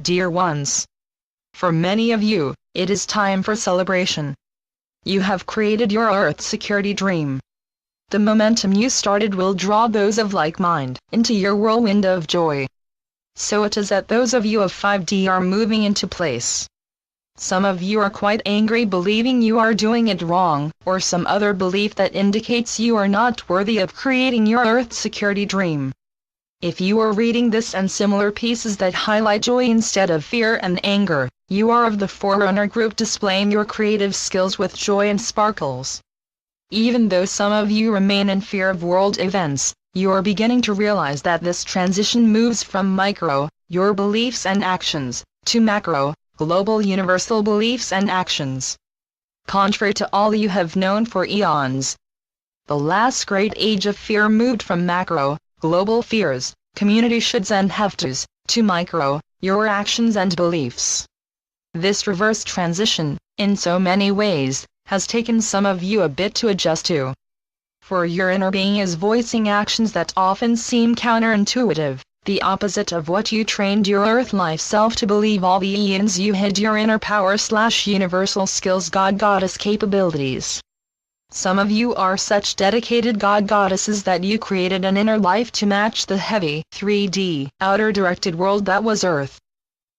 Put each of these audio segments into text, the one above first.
dear ones. For many of you, it is time for celebration. You have created your Earth security dream. The momentum you started will draw those of like mind into your whirlwind of joy. So it is that those of you of 5D are moving into place. Some of you are quite angry, believing you are doing it wrong, or some other belief that indicates you are not worthy of creating your Earth security dream. If you are reading this and similar pieces that highlight joy instead of fear and anger, you are of the forerunner group displaying your creative skills with joy and sparkles. Even though some of you remain in fear of world events, you are beginning to realize that this transition moves from micro, your beliefs and actions, to macro, global universal beliefs and actions. Contrary to all you have known for eons, the last great age of fear moved from macro, global fears, community shoulds and have tos, to micro, your actions and beliefs. This reverse transition, in so many ways, has taken some of you a bit to adjust to. For your inner being is voicing actions that often seem counterintuitive, the opposite of what you trained your Earth life self to believe all the eons you hid your inner power/universal skills God-Goddess capabilities. Some of you are such dedicated God-Goddesses that you created an inner life to match the heavy 3D outer-directed world that was Earth.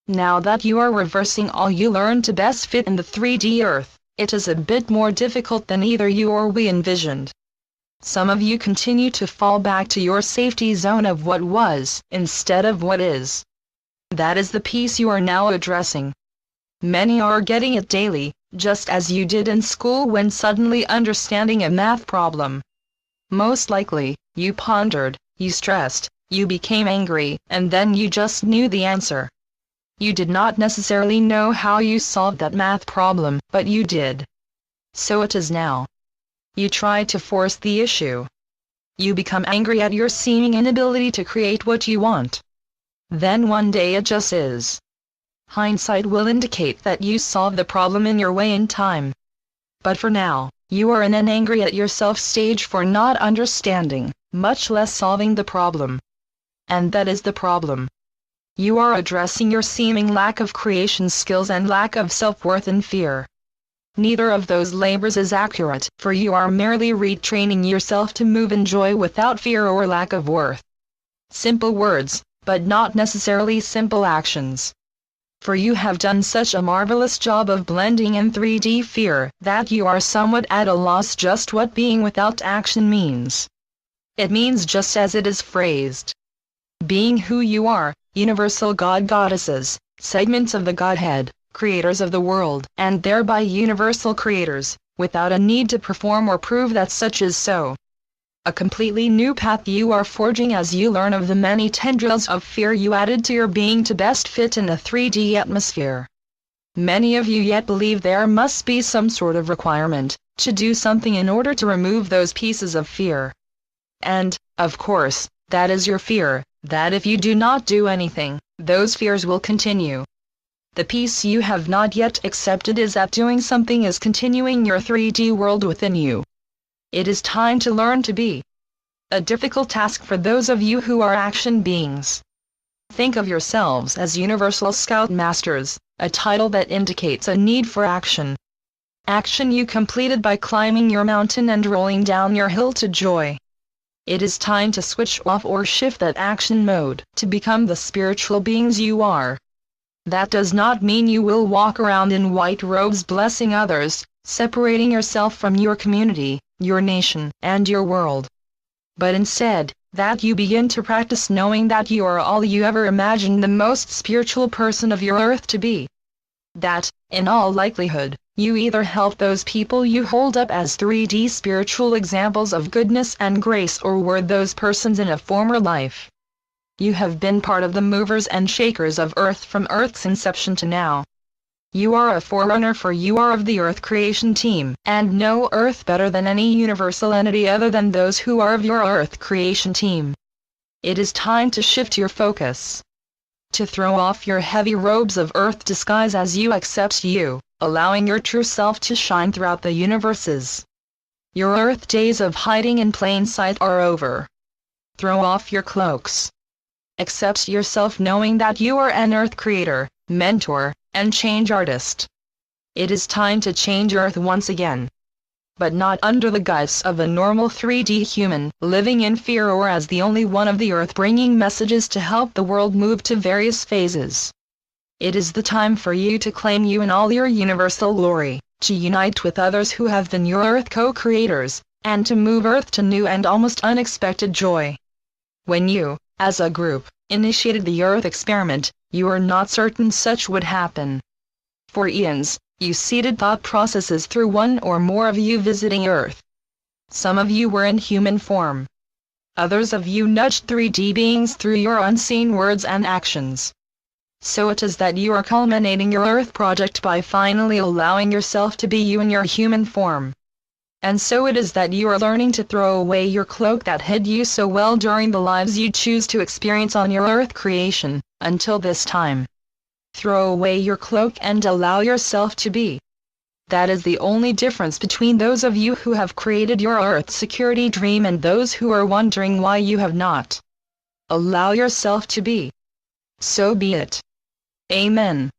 Now that you are reversing all you learned to best fit in the 3D Earth, it is a bit more difficult than either you or we envisioned. Some of you continue to fall back to your safety zone of what was, instead of what is. That is the piece you are now addressing. Many are getting it daily, just as you did in school when suddenly understanding a math problem. Most likely, you pondered, you stressed, you became angry, and then you just knew the answer. You did not necessarily know how you solved that math problem, but you did. So it is now. You try to force the issue. You become angry at your seeming inability to create what you want. Then one day it just is. Hindsight will indicate that you solved the problem in your way in time. But for now, you are in an angry at yourself stage for not understanding, much less solving the problem. And that is the problem. You are addressing your seeming lack of creation skills and lack of self-worth and fear. Neither of those labors is accurate, for you are merely retraining yourself to move in joy without fear or lack of worth. Simple words, but not necessarily simple actions. For you have done such a marvelous job of blending in 3D fear that you are somewhat at a loss just what being without action means. It means just as it is phrased. Being who you are, universal God-Goddesses, segments of the Godhead, creators of the world, and thereby universal creators, without a need to perform or prove that such is so. A completely new path you are forging as you learn of the many tendrils of fear you added to your being to best fit in a 3D atmosphere. Many of you yet believe there must be some sort of requirement to do something in order to remove those pieces of fear. And, of course, that is your fear, that if you do not do anything, those fears will continue. The piece you have not yet accepted is that doing something is continuing your 3D world within you. It is time to learn to be. A difficult task for those of you who are action beings. Think of yourselves as Universal Scout Masters, a title that indicates a need for action. Action you completed by climbing your mountain and rolling down your hill to joy. It is time to switch off or shift that action mode to become the spiritual beings you are. That does not mean you will walk around in white robes blessing others, separating yourself from your community, your nation, and your world. But instead, that you begin to practice knowing that you are all you ever imagined the most spiritual person of your Earth to be. That, in all likelihood, you either help those people you hold up as 3D spiritual examples of goodness and grace or were those persons in a former life. You have been part of the movers and shakers of Earth from Earth's inception to now. You are a forerunner, for you are of the Earth creation team, and know Earth better than any universal entity other than those who are of your Earth creation team. It is time to shift your focus. To throw off your heavy robes of Earth disguise as you accept you, allowing your true self to shine throughout the universes. Your Earth days of hiding in plain sight are over. Throw off your cloaks. Accept yourself knowing that you are an Earth creator, mentor, and change artist. It is time to change Earth once again. But not under the guise of a normal 3D human, living in fear or as the only one of the Earth bringing messages to help the world move to various phases. It is the time for you to claim you in all your universal glory, to unite with others who have been your Earth co-creators, and to move Earth to new and almost unexpected joy. When you, as a group, initiated the Earth experiment, you were not certain such would happen. For eons, you seeded thought processes through one or more of you visiting Earth. Some of you were in human form. Others of you nudged 3D beings through your unseen words and actions. So it is that you are culminating your Earth project by finally allowing yourself to be you in your human form. And so it is that you are learning to throw away your cloak that hid you so well during the lives you choose to experience on your Earth creation, until this time. Throw away your cloak and allow yourself to be. That is the only difference between those of you who have created your Earth security dream and those who are wondering why you have not. Allow yourself to be. So be it. Amen.